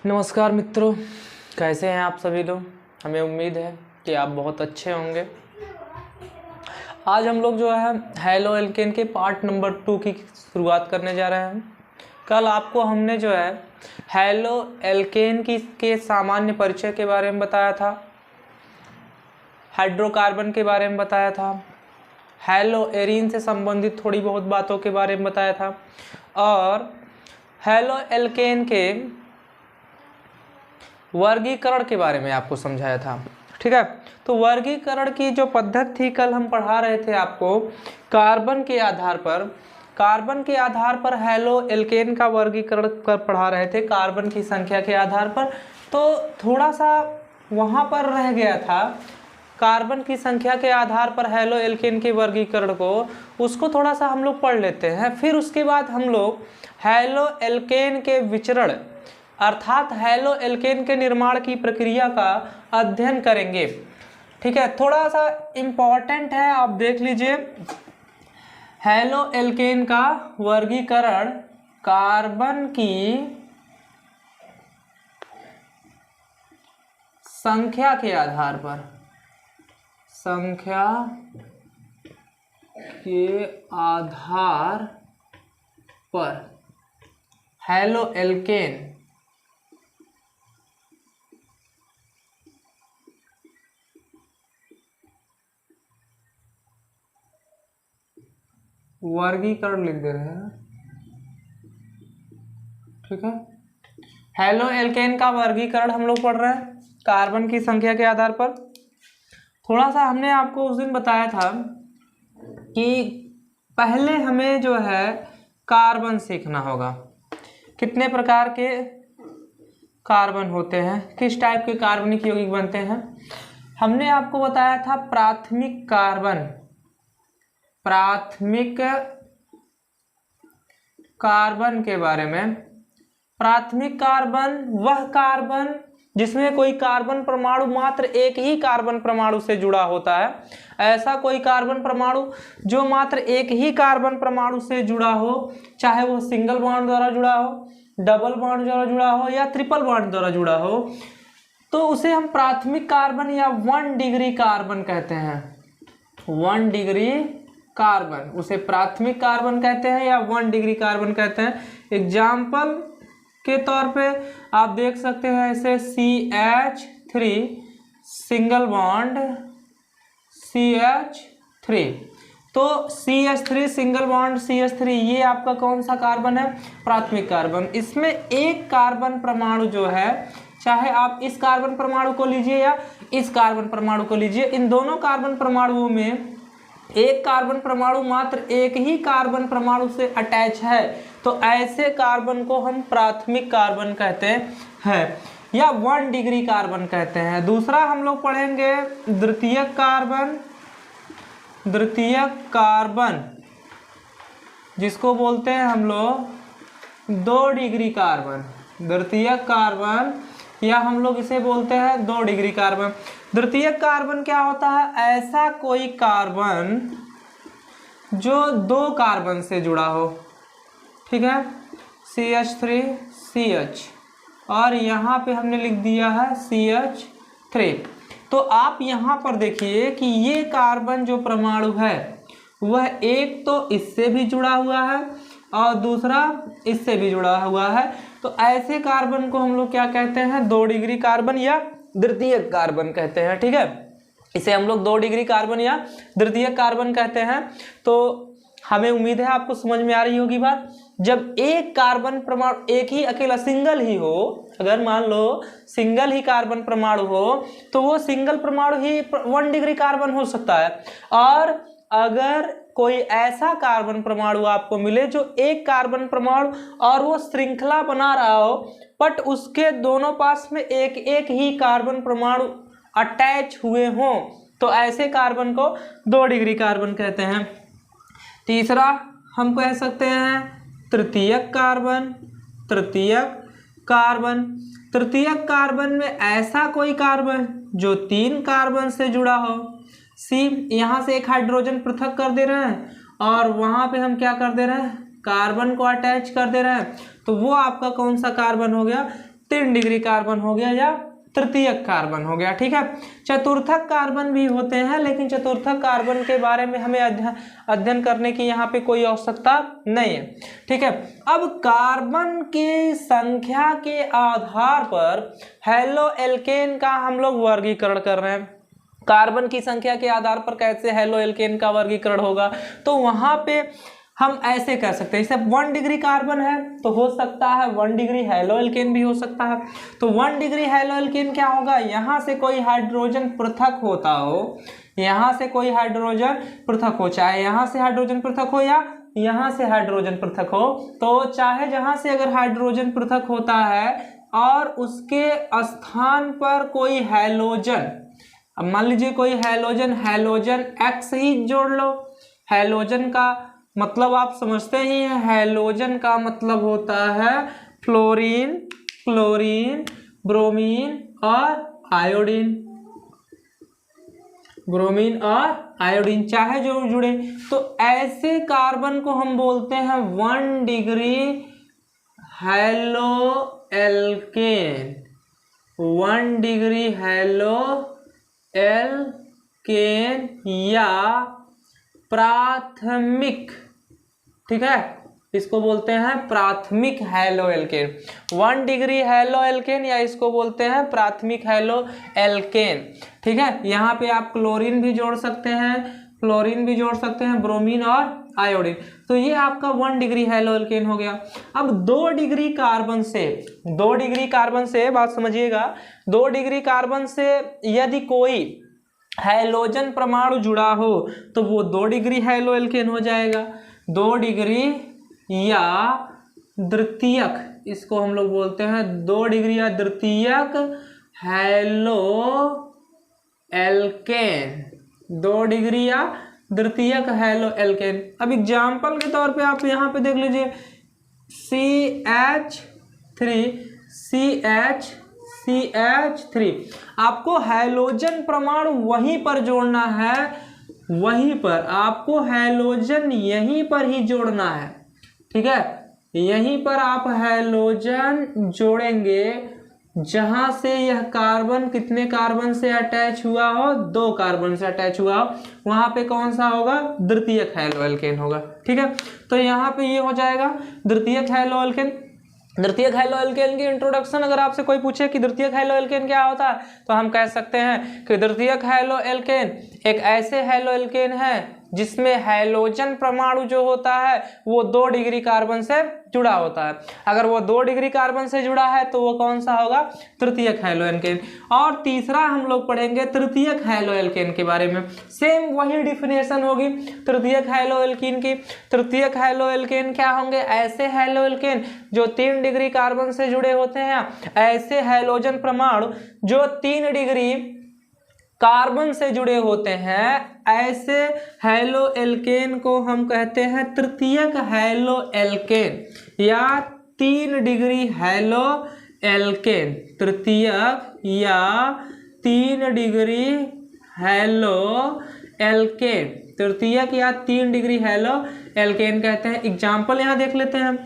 नमस्कार मित्रों, कैसे हैं आप सभी लोग। हमें उम्मीद है कि आप बहुत अच्छे होंगे। आज हम लोग जो है हेलो एल्केन के पार्ट नंबर 2 की शुरुआत करने जा रहे हैं। कल आपको हमने जो है हेलो एल्केन के सामान्य परिचय के बारे में बताया था, हाइड्रोकार्बन के बारे में बताया था, हेलो एरीन से संबंधित थोड़ी बहुत बातों के बारे में बताया था और हेलो एल्केन के वर्गीकरण के बारे में आपको समझाया था। ठीक है, तो वर्गीकरण की जो पद्धति थी कल हम पढ़ा रहे थे आपको कार्बन के आधार पर हेलो एल्केन का वर्गीकरण कर पढ़ा रहे थे, कार्बन की संख्या के आधार पर। तो थोड़ा सा वहाँ पर रह गया था, कार्बन की संख्या के आधार पर हेलो एल्केन के वर्गीकरण को, उसको थोड़ा सा हम लोग पढ़ लेते हैं। फिर उसके बाद हम लोग हेलो एल्केन के विचरण अर्थात हेलो एल्केन के निर्माण की प्रक्रिया का अध्ययन करेंगे। ठीक है, थोड़ा सा इम्पॉर्टेंट है, आप देख लीजिए। हेलो एल्केन का वर्गीकरण कार्बन की संख्या के आधार पर हेलो एल्केन वर्गीकरण लिख दे रहे हैं। ठीक है, हेलो एल्केन का वर्गीकरण हम लोग पढ़ रहे हैं कार्बन की संख्या के आधार पर। थोड़ा सा हमने आपको उस दिन बताया था कि पहले हमें जो है कार्बन सीखना होगा, कितने प्रकार के कार्बन होते हैं, किस टाइप के कार्बनिक यौगिक बनते हैं। हमने आपको बताया था प्राथमिक कार्बन के बारे में। प्राथमिक कार्बन वह कार्बन जिसमें कोई कार्बन परमाणु मात्र एक ही कार्बन परमाणु से जुड़ा होता है। ऐसा कोई कार्बन परमाणु जो मात्र एक ही कार्बन परमाणु से जुड़ा हो, चाहे वो सिंगल बॉन्ड द्वारा जुड़ा हो, डबल बॉन्ड द्वारा जुड़ा हो या ट्रिपल बॉन्ड द्वारा जुड़ा हो, तो उसे हम प्राथमिक कार्बन या 1 डिग्री कार्बन कहते हैं। 1 डिग्री कार्बन, उसे प्राथमिक कार्बन कहते हैं या 1 डिग्री कार्बन कहते हैं। एग्जाम्पल के तौर पे आप देख सकते हैं ऐसे CH3 सिंगल बॉन्ड CH3। तो CH3 सिंगल बॉन्ड CH3 ये आपका कौन सा कार्बन है? प्राथमिक कार्बन। इसमें एक कार्बन परमाणु जो है, चाहे आप इस कार्बन परमाणु को लीजिए या इस कार्बन परमाणु को लीजिए, इन दोनों कार्बन परमाणुओं में एक कार्बन परमाणु मात्र एक ही कार्बन परमाणु से अटैच है, तो ऐसे कार्बन को हम प्राथमिक कार्बन कहते हैं या 1 डिग्री कार्बन कहते हैं। दूसरा हम लोग पढ़ेंगे द्वितीयक कार्बन, जिसको बोलते हैं हम लोग 2 डिग्री कार्बन। द्वितीयक कार्बन या हम लोग इसे बोलते हैं 2 डिग्री कार्बन। द्वितीयक कार्बन क्या होता है? ऐसा कोई कार्बन जो 2 कार्बन से जुड़ा हो। ठीक है, CH3 CH और यहाँ पे हमने लिख दिया है CH3। तो आप यहाँ पर देखिए कि ये कार्बन जो परमाणु है वह एक तो इससे भी जुड़ा हुआ है और दूसरा इससे भी जुड़ा हुआ है। तो ऐसे कार्बन को हम लोग क्या कहते हैं? 2 डिग्री कार्बन या द्वितीयक कार्बन कहते हैं। ठीक है, इसे हम लोग 2 डिग्री कार्बन या द्वितीयक कार्बन कहते हैं। तो हमें उम्मीद है आपको समझ में आ रही होगी बात। जब एक कार्बन परमाणु एक ही अकेला सिंगल ही हो, अगर मान लो सिंगल ही कार्बन परमाणु हो, तो वो सिंगल परमाणु ही 1 डिग्री कार्बन हो सकता है। और अगर कोई ऐसा कार्बन परमाणु आपको मिले जो एक कार्बन परमाणु और वो श्रृंखला बना रहा हो, बट उसके दोनों पास में एक एक ही कार्बन परमाणु अटैच हुए हों, तो ऐसे कार्बन को 2 डिग्री कार्बन कहते हैं। तीसरा हम कह सकते हैं तृतीयक कार्बन में ऐसा कोई कार्बन जो 3 कार्बन से जुड़ा हो। यहाँ से एक हाइड्रोजन पृथक कर दे रहे हैं और वहां पे हम क्या कर दे रहे हैं? कार्बन को अटैच कर दे रहे हैं। तो वो आपका कौन सा कार्बन हो गया? 3 डिग्री कार्बन हो गया या तृतीयक कार्बन हो गया। ठीक है, चतुर्थक कार्बन भी होते हैं, लेकिन चतुर्थक कार्बन के बारे में हमें अध्ययन करने की यहाँ पे कोई आवश्यकता नहीं है। ठीक है, अब कार्बन की संख्या के आधार पर हैलो एल्केन का हम लोग वर्गीकरण कर रहे हैं। कार्बन की संख्या के आधार पर कैसे हैलो एल्केन का वर्गीकरण होगा, तो वहां पे हम ऐसे कर सकते हैं, जैसे 1 डिग्री कार्बन है तो हो सकता है 1 डिग्री हैलो एल्केन भी हो सकता है। तो 1 डिग्री हैलो एल्केन क्या होगा, यहाँ से कोई हाइड्रोजन पृथक होता हो, यहाँ से कोई हाइड्रोजन पृथक हो, चाहे यहाँ से हाइड्रोजन पृथक हो या यहाँ से हाइड्रोजन पृथक हो, तो चाहे जहाँ से अगर हाइड्रोजन पृथक होता है और उसके स्थान पर कोई हैलोजन, अब मान लीजिए कोई हैलोजन X ही जोड़ लो। हैलोजन का मतलब आप समझते ही हैं, हैलोजन का मतलब होता है फ्लोरीन, क्लोरीन, ब्रोमीन और आयोडीन। ब्रोमीन और आयोडीन चाहे जो जुड़े, तो ऐसे कार्बन को हम बोलते हैं 1 degree haloalkane. 1 degree haloalkane या प्राथमिक, ठीक है, इसको बोलते हैं प्राथमिक haloalkane. 1 degree haloalkane या इसको बोलते हैं प्राथमिक हैलो एल्केन। ठीक है, यहाँ पे आप क्लोरीन भी जोड़ सकते हैं, फ्लोरीन भी जोड़ सकते हैं, ब्रोमीन और आयोडीन। तो ये आपका 1 डिग्री हैलो एल्केन हो गया। अब 2 डिग्री कार्बन से, 2 डिग्री कार्बन से बात समझिएगा, 2 डिग्री कार्बन से यदि कोई हैलोजन परमाणु जुड़ा हो तो वो 2 डिग्री हैलो एल्केन हो जाएगा। 2 डिग्री या द्वितीयक, इसको हम लोग बोलते हैं 2 डिग्री या द्वितीयक हैलो एल्केन। 2 डिग्री या द्वितीयक हैलो एल्केन। अब एग्जाम्पल के तौर पे आप यहाँ पे देख लीजिए, CH3 आपको हैलोजन परमाणु वहीं पर जोड़ना है, वहीं पर आपको हैलोजन यहीं पर ही जोड़ना है। ठीक है, यहीं पर आप हैलोजन जोड़ेंगे जहां से यह कार्बन कितने कार्बन से अटैच हुआ हो, 2 कार्बन से अटैच हुआ हो, वहां पे कौन सा होगा, द्वितीयक हैलो एल्केन होगा। ठीक है, तो यहाँ पे ये हो जाएगा द्वितीयक हैलो एल्केन। द्वितीयक हैलो एल्केन की इंट्रोडक्शन अगर आपसे कोई पूछे कि द्वितीयक हैलो एल्केन क्या होता है, तो हम कह सकते हैं कि द्वितीयक हैलो एल्केन एक ऐसे हैलो एल्केन है जिसमें हैलोजन परमाणु जो होता है वो 2 डिग्री कार्बन से जुड़ा होता है। अगर वो 2 डिग्री कार्बन से जुड़ा है तो वो कौन सा होगा, तृतीयक हैलो एल्केन। और तीसरा हम लोग पढ़ेंगे तृतीयक हैलो एल्केन के बारे में, सेम वही डिफिनेशन होगी तृतीयक हैलो एल्केन की। तृतीयक हैलो एल्केन क्या होंगे, ऐसे हैलो एल्केन जो 3 डिग्री कार्बन से जुड़े होते हैं, ऐसे हैलोजन परमाणु जो 3 डिग्री कार्बन से जुड़े होते हैं, ऐसे हैलो एल्केन को हम कहते हैं तृतीयक हैलो एल्केन या 3 डिग्री हैलो एल्केन। तृतीयक या 3 डिग्री हैलो एल्केन, तृतीयक या 3 डिग्री हैलो एल्केन कहते हैं। एग्जाम्पल यहाँ देख लेते हैं।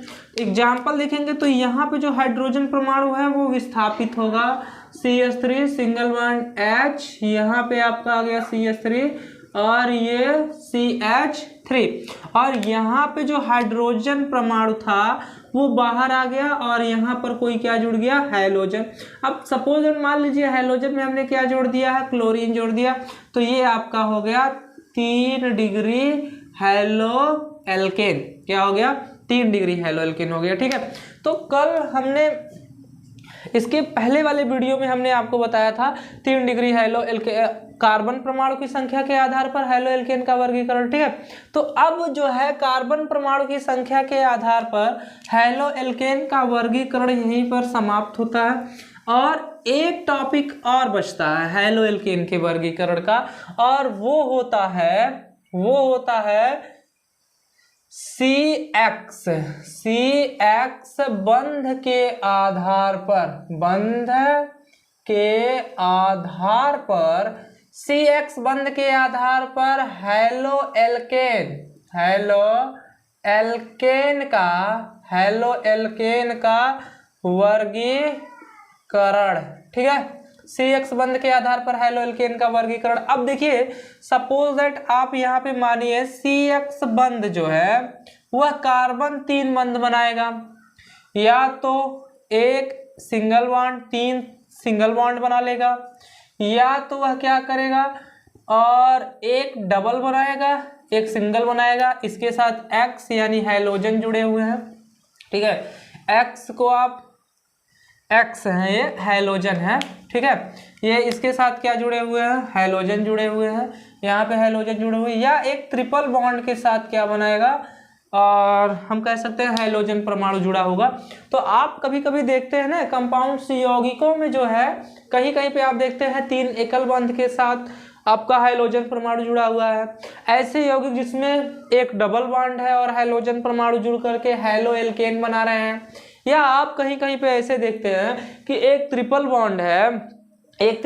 एग्जाम्पल देखेंगे तो यहाँ पे जो हाइड्रोजन परमाणु है वो विस्थापित होगा, CH3 सिंगल बॉन्ड H, यहाँ पे आपका आ गया CH3 और ये CH3, और यहाँ पे जो हाइड्रोजन परमाणु था वो बाहर आ गया और यहाँ पर कोई क्या जुड़ गया, हैलोजन। अब सपोज मान लीजिए हैलोजन में हमने क्या जोड़ दिया है, क्लोरीन जोड़ दिया, तो ये आपका हो गया 3 डिग्री हैलो एल्केन। क्या हो गया, 3 डिग्री हैलो एल्केन हो गया। ठीक है, तो कल हमने इसके पहले वाले वीडियो में हमने आपको बताया था 3 डिग्री हैलो एल्केन कार्बन परमाणु की संख्या के आधार पर हैलो एल्केन का वर्गीकरण। ठीक है, तो अब जो है कार्बन परमाणु की संख्या के आधार पर हैलो एल्केन का वर्गीकरण यहीं पर समाप्त होता है, और एक टॉपिक और बचता है हैलो एल्केन के वर्गीकरण का, और वो होता है CX बंध के आधार पर CX बंध के आधार पर हैलो एल्केन का वर्गीकरण करण, ठीक है। CX बंध के आधार पर हैलो एल्केन का वर्गीकरण। अब देखिए सपोज दैट आप यहाँ पे मानिए CX बंध जो है वह कार्बन 3 बंध बनाएगा, या तो एक सिंगल बॉन्ड 3 सिंगल बॉन्ड बना लेगा, या तो वह क्या करेगा और एक डबल बनाएगा एक सिंगल बनाएगा, इसके साथ X यानी हैलोजन जुड़े हुए हैं, ठीक है। X को आप X है, ये हैलोजन है, ठीक है। ये इसके साथ क्या जुड़े हुए हैं, हैलोजन जुड़े हुए हैं, यहाँ पे हैलोजन जुड़े हुए, या एक ट्रिपल बॉन्ड के साथ क्या बनाएगा और हम कह सकते हैं हैलोजन परमाणु जुड़ा होगा। तो आप कभी कभी देखते हैं ना कंपाउंड्स यौगिकों में जो है कहीं कहीं पे आप देखते हैं 3 एकल बंध के साथ आपका हैलोजन परमाणु जुड़ा हुआ है। ऐसे यौगिक जिसमें एक डबल बॉन्ड है और हैलोजन परमाणु जुड़ करके हैलो एल्केन बना रहे हैं, या आप कहीं कहीं पे ऐसे देखते हैं कि एक ट्रिपल बॉन्ड है और एक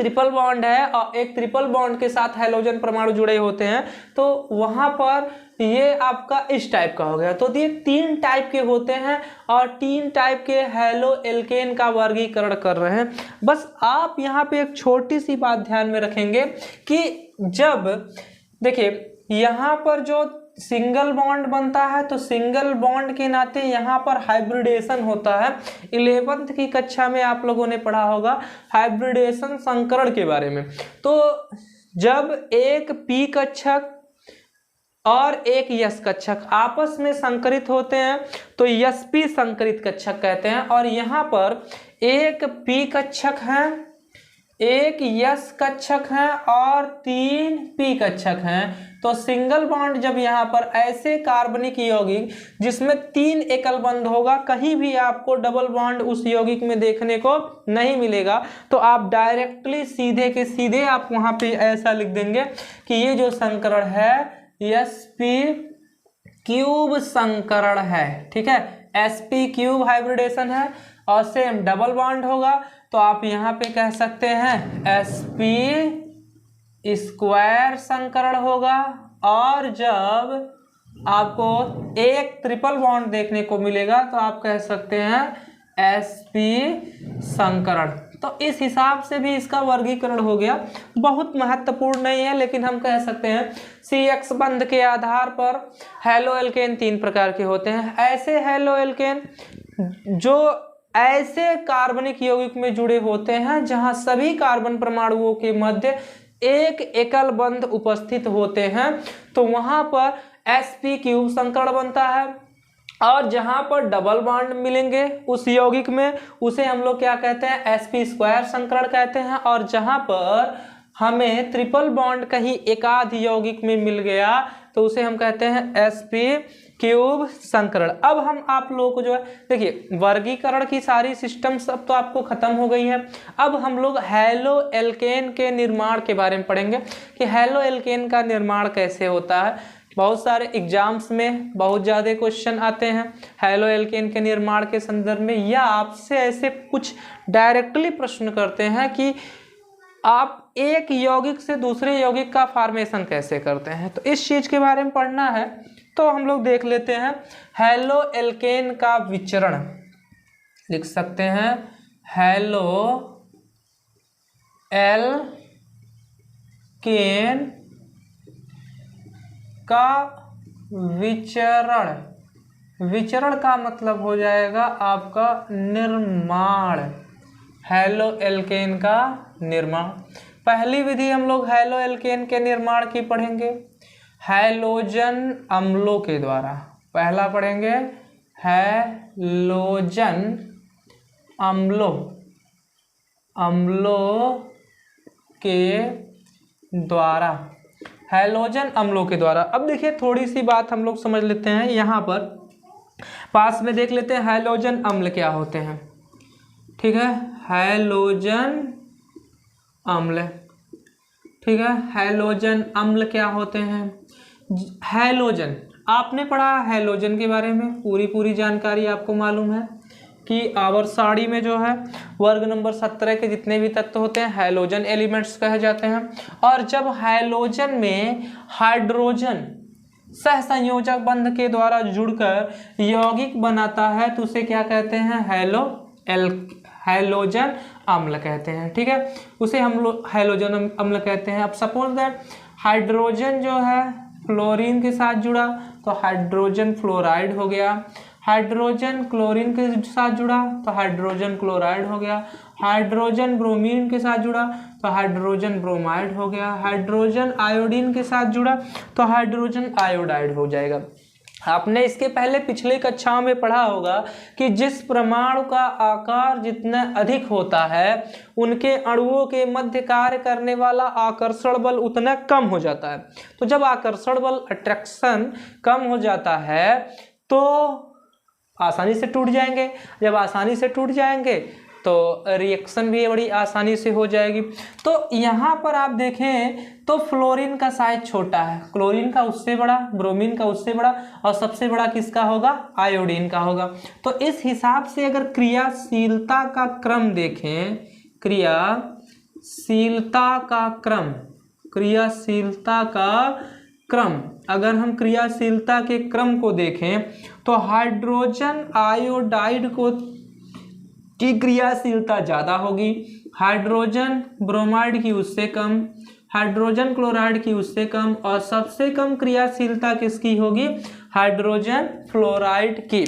ट्रिपल बॉन्ड के साथ हैलोजन परमाणु जुड़े होते हैं, तो वहां पर ये आपका इस टाइप का हो गया। तो ये 3 टाइप के होते हैं और 3 टाइप के हैलो एल्केन का वर्गीकरण कर रहे हैं। बस आप यहाँ पे एक छोटी सी बात ध्यान में रखेंगे कि जब देखिए यहाँ पर जो सिंगल बॉन्ड बनता है तो सिंगल बॉन्ड के नाते यहाँ पर हाइब्रिडेशन होता है। 11वीं की कक्षा में आप लोगों ने पढ़ा होगा हाइब्रिडेशन संकरण के बारे में। तो जब एक पी कक्षक और एक यस कक्षक आपस में संकरित होते हैं तो यस्पी संकरित कक्षक कहते हैं, और यहाँ पर एक पी कक्षक है, एक यस कक्षक है और 3 पी कक्षक हैं। तो सिंगल बॉन्ड जब यहाँ पर ऐसे कार्बनिक यौगिक जिसमें 3 एकल बंध होगा, कहीं भी आपको डबल बॉन्ड उस यौगिक में देखने को नहीं मिलेगा, तो आप डायरेक्टली सीधे के सीधे आप वहां पे ऐसा लिख देंगे कि ये जो संकरण है sp³ संकरण है, ठीक है। sp³ हाइब्रिडेशन है और सेम डबल बॉन्ड होगा, तो आप यहाँ पे कह सकते हैं sp² संकरण होगा। और जब आपको एक ट्रिपल बॉन्ड देखने को मिलेगा तो आप कह सकते हैं sp संकरण। तो इस हिसाब से भी इसका वर्गीकरण हो गया। बहुत महत्वपूर्ण नहीं है, लेकिन हम कह सकते हैं CX बंध के आधार पर हैलो एल्केन 3 प्रकार के होते हैं। ऐसे हैलो एल्केन जो ऐसे कार्बनिक यौगिक में जुड़े होते हैं जहां सभी कार्बन परमाणुओं के मध्य एक एकल बंध उपस्थित होते हैं, तो वहां पर sp³ संकरण बनता है। और जहां पर डबल बॉन्ड मिलेंगे उस यौगिक में उसे हम लोग क्या कहते हैं, sp² संकरण कहते हैं। और जहां पर हमें ट्रिपल बॉन्ड कहीं एकाध यौगिक में मिल गया तो उसे हम कहते हैं sp³ संकरण। अब हम आप लोगों को जो है देखिए वर्गीकरण की सारी सिस्टम सब तो आपको खत्म हो गई है। अब हम लोग हैलो एल्केन के निर्माण के बारे में पढ़ेंगे कि हैलो एल्केन का निर्माण कैसे होता है। बहुत सारे एग्जाम्स में बहुत ज़्यादा क्वेश्चन आते हैं हैलो एल्केन के निर्माण के संदर्भ में, या आपसे ऐसे कुछ डायरेक्टली प्रश्न करते हैं कि आप एक यौगिक से दूसरे यौगिक का फॉर्मेशन कैसे करते हैं। तो इस चीज़ के बारे में पढ़ना है, तो हम लोग देख लेते हैं हैलो एल्केन का विचरण। लिख सकते हैं हैलो एल्केन का विचरण। विचरण का मतलब हो जाएगा आपका निर्माण। हैलो एल्केन का निर्माण। पहली विधि हम लोग हैलो एल्केन के निर्माण की पढ़ेंगे हैलोजन अम्लों के द्वारा। पहला पढ़ेंगे हैलोजन अम्लों के द्वारा। हैलोजन अम्लों के द्वारा। अब देखिए थोड़ी सी बात हम लोग समझ लेते हैं, यहाँ पर पास में देख लेते हैं हैलोजन अम्ल क्या होते हैं। ठीक है, हैलोजन अम्ल, ठीक है, हैलोजन अम्ल क्या होते हैं। हैलोजन आपने पढ़ा हैलोजन के बारे में, पूरी जानकारी आपको मालूम है कि आवर्त सारणी में जो है वर्ग नंबर 17 के जितने भी तत्व होते हैं हैलोजन एलिमेंट्स कहे जाते हैं। और जब हैलोजन में हाइड्रोजन सहसंयोजक बंध के द्वारा जुड़कर यौगिक बनाता है तो उसे क्या कहते हैं, हैलोजन अम्ल कहते हैं, ठीक है, उसे हम लोग हैलोजन अम्ल कहते हैं। अब सपोज दैट हाइड्रोजन जो है फ्लोरीन के साथ जुड़ा तो हाइड्रोजन फ्लोराइड हो गया, हाइड्रोजन क्लोरीन के साथ जुड़ा तो हाइड्रोजन क्लोराइड हो गया, हाइड्रोजन ब्रोमीन के साथ जुड़ा तो हाइड्रोजन ब्रोमाइड हो गया, हाइड्रोजन आयोडीन के साथ जुड़ा तो हाइड्रोजन आयोडाइड हो जाएगा। आपने इसके पहले पिछले कक्षाओं में पढ़ा होगा कि जिस परमाणु का आकार जितना अधिक होता है उनके अणुओं के मध्य कार्य करने वाला आकर्षण बल उतना कम हो जाता है। तो जब आकर्षण बल अट्रैक्शन कम हो जाता है तो आसानी से टूट जाएंगे, जब आसानी से टूट जाएंगे तो रिएक्शन भी बड़ी आसानी से हो जाएगी। तो यहाँ पर आप देखें तो फ्लोरीन का साइज छोटा है, क्लोरीन का उससे बड़ा, ब्रोमीन का उससे बड़ा, और सबसे बड़ा किसका होगा, आयोडीन का होगा। तो इस हिसाब से अगर क्रियाशीलता का क्रम देखें, क्रियाशीलता का क्रम, क्रियाशीलता का क्रम, अगर हम क्रियाशीलता के क्रम को देखें तो हाइड्रोजन आयोडाइड को की क्रियाशीलता ज़्यादा होगी, हाइड्रोजन ब्रोमाइड की उससे कम, हाइड्रोजन क्लोराइड की उससे कम, और सबसे कम क्रियाशीलता किसकी होगी, हाइड्रोजन फ्लोराइड की।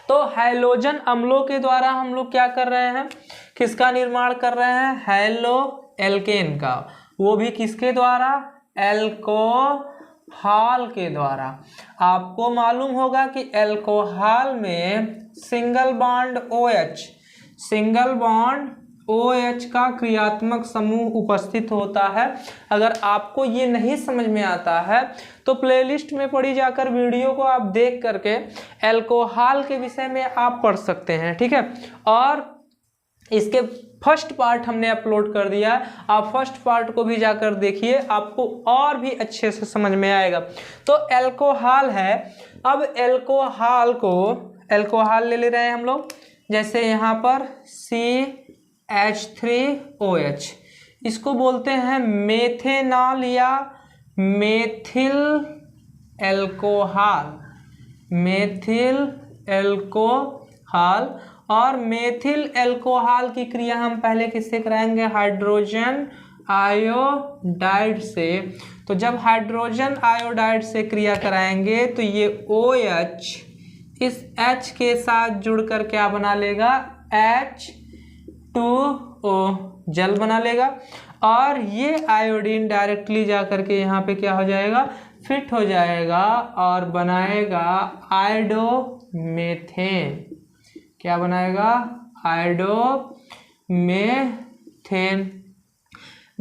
तो हैलोजन अम्लों के द्वारा हम लोग क्या कर रहे हैं, किसका निर्माण कर रहे हैं, हैलो एल्केन का, वो भी किसके द्वारा, एल्कोहल के द्वारा। आपको मालूम होगा कि एल्कोहल में single bond OH, single bond OH का क्रियात्मक समूह उपस्थित होता है। अगर आपको ये नहीं समझ में आता है तो प्लेलिस्ट में पढ़ी जाकर वीडियो को आप देख करके एल्कोहल के विषय में आप पढ़ सकते हैं, ठीक है। और इसके फर्स्ट पार्ट हमने अपलोड कर दिया, आप फर्स्ट पार्ट को भी जाकर देखिए, आपको और भी अच्छे से समझ में आएगा। तो एल्कोहल है, अब एल्कोहल को, एल्कोहल ले रहे हैं हम लोग, जैसे यहाँ पर CH3OH, इसको बोलते हैं मेथेनॉल या मेथिल एल्कोहल, मेथिल एल्कोहल। और मेथिल एल्कोहल की क्रिया हम पहले किससे कराएंगे, हाइड्रोजन आयोडाइड से। तो जब हाइड्रोजन आयोडाइड से क्रिया कराएंगे तो ये OH इस H के साथ जुड़कर क्या बना लेगा, H2O, जल बना लेगा, और ये आयोडीन डायरेक्टली जा करके यहाँ पे क्या हो जाएगा, फिट हो जाएगा और बनाएगा आयोडोमेथेन। क्या बनाएगा, आयोडोमेथेन।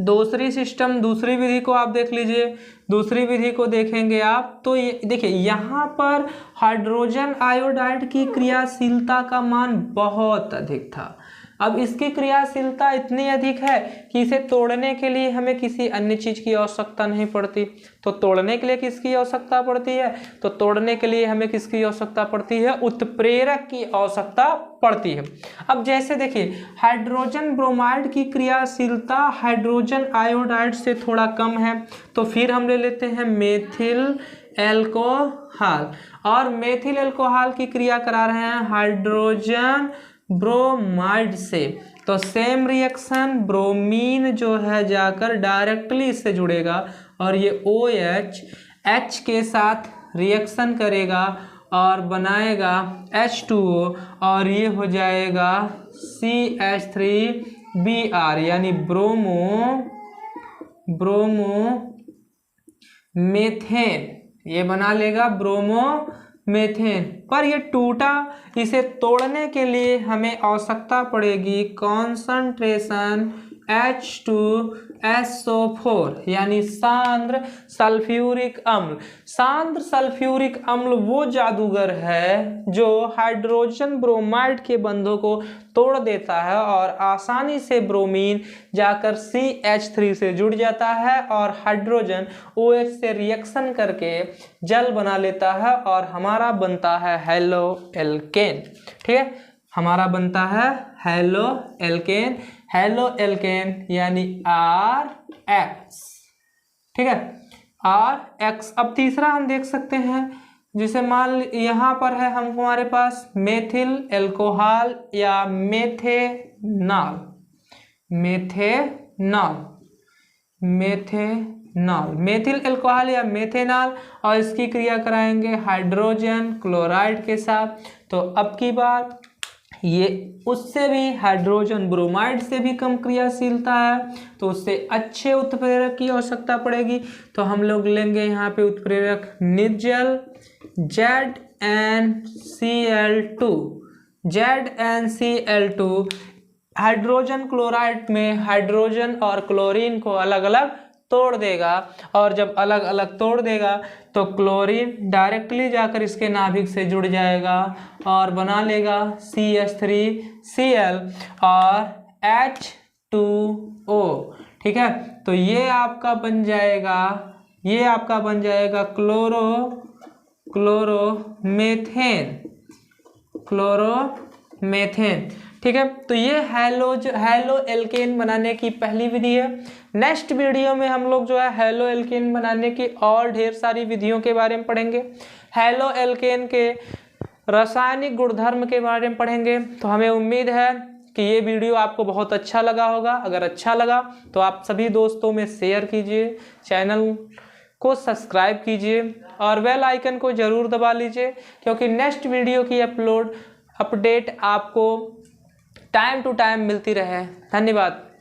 दूसरी सिस्टम, दूसरी विधि को आप देख लीजिए, दूसरी विधि को देखेंगे आप तो ये देखिए, यहाँ पर हाइड्रोजन आयोडाइड की क्रियाशीलता का मान बहुत अधिक था। अब इसकी क्रियाशीलता इतनी अधिक है कि इसे तोड़ने के लिए हमें किसी अन्य चीज़ की आवश्यकता नहीं पड़ती। तो तोड़ने के लिए किसकी आवश्यकता पड़ती है, तो तोड़ने के लिए हमें किसकी आवश्यकता पड़ती है, उत्प्रेरक की आवश्यकता पड़ती है। अब जैसे देखिए, हाइड्रोजन ब्रोमाइड की क्रियाशीलता हाइड्रोजन आयोडाइड से थोड़ा कम है, तो फिर हम ले लेते हैं मेथिल एल्कोहल, और मेथिल एल्कोहल की क्रिया करा रहे हैं हाइड्रोजन ब्रोमाइड से। तो सेम रिएक्शन, ब्रोमीन जो है जाकर डायरेक्टली इससे जुड़ेगा और ये OH H के साथ रिएक्शन करेगा और बनाएगा H2O, और ये हो जाएगा CH3Br यानी ब्रोमोमेथेन, ये बना लेगा ब्रोमोमेथेन। पर ये टूटा, इसे तोड़ने के लिए हमें आवश्यकता पड़ेगी कॉन्संट्रेशन H2SO4 यानी सांद्र सल्फ्यूरिक अम्ल। सांद्र सल्फ्यूरिक अम्ल वो जादूगर है जो हाइड्रोजन ब्रोमाइड के बंधों को तोड़ देता है और आसानी से ब्रोमीन जाकर CH3 से जुड़ जाता है और हाइड्रोजन OH से रिएक्शन करके जल बना लेता है और हमारा बनता है हैलो एल्केन। ठीक है, हमारा बनता है हैलो एल्केन। हैलो एल्केन यानी RX। ठीक है, RX। अब तीसरा हम देख सकते हैं, जिसे मान यहाँ पर है हम हमारे पास मेथिल एल्कोहल या methanol. Methanol, methanol, methyl alcohol या मेथेनॉल, और इसकी क्रिया कराएंगे हाइड्रोजन क्लोराइड के साथ। तो अब की बार ये उससे भी हाइड्रोजन ब्रोमाइड से भी कम क्रियाशीलता है, तो उससे अच्छे उत्प्रेरक की आवश्यकता पड़ेगी। तो हम लोग लेंगे यहाँ पे उत्प्रेरक निर्जल ZnCl2। ZnCl2 हाइड्रोजन क्लोराइड में हाइड्रोजन और क्लोरीन को अलग अलग तोड़ देगा, और जब अलग अलग तोड़ देगा तो क्लोरीन डायरेक्टली जाकर इसके नाभिक से जुड़ जाएगा और बना लेगा CH3Cl और H2O। ठीक है, तो ये आपका बन जाएगा क्लोरोमेथेन। ठीक है, तो ये हेलो एल्केन बनाने की पहली विधि है। नेक्स्ट वीडियो में हम लोग जो है हेलो एल्केन बनाने की और ढेर सारी विधियों के बारे में पढ़ेंगे। हेलो एल्केन के रासायनिक गुणधर्म के बारे में पढ़ेंगे। तो हमें उम्मीद है कि ये वीडियो आपको बहुत अच्छा लगा होगा। अगर अच्छा लगा तो आप सभी दोस्तों में शेयर कीजिए, चैनल को सब्सक्राइब कीजिए और बेल आइकन को ज़रूर दबा लीजिए, क्योंकि नेक्स्ट वीडियो की अपडेट आपको टाइम टू टाइम मिलती रहे। धन्यवाद।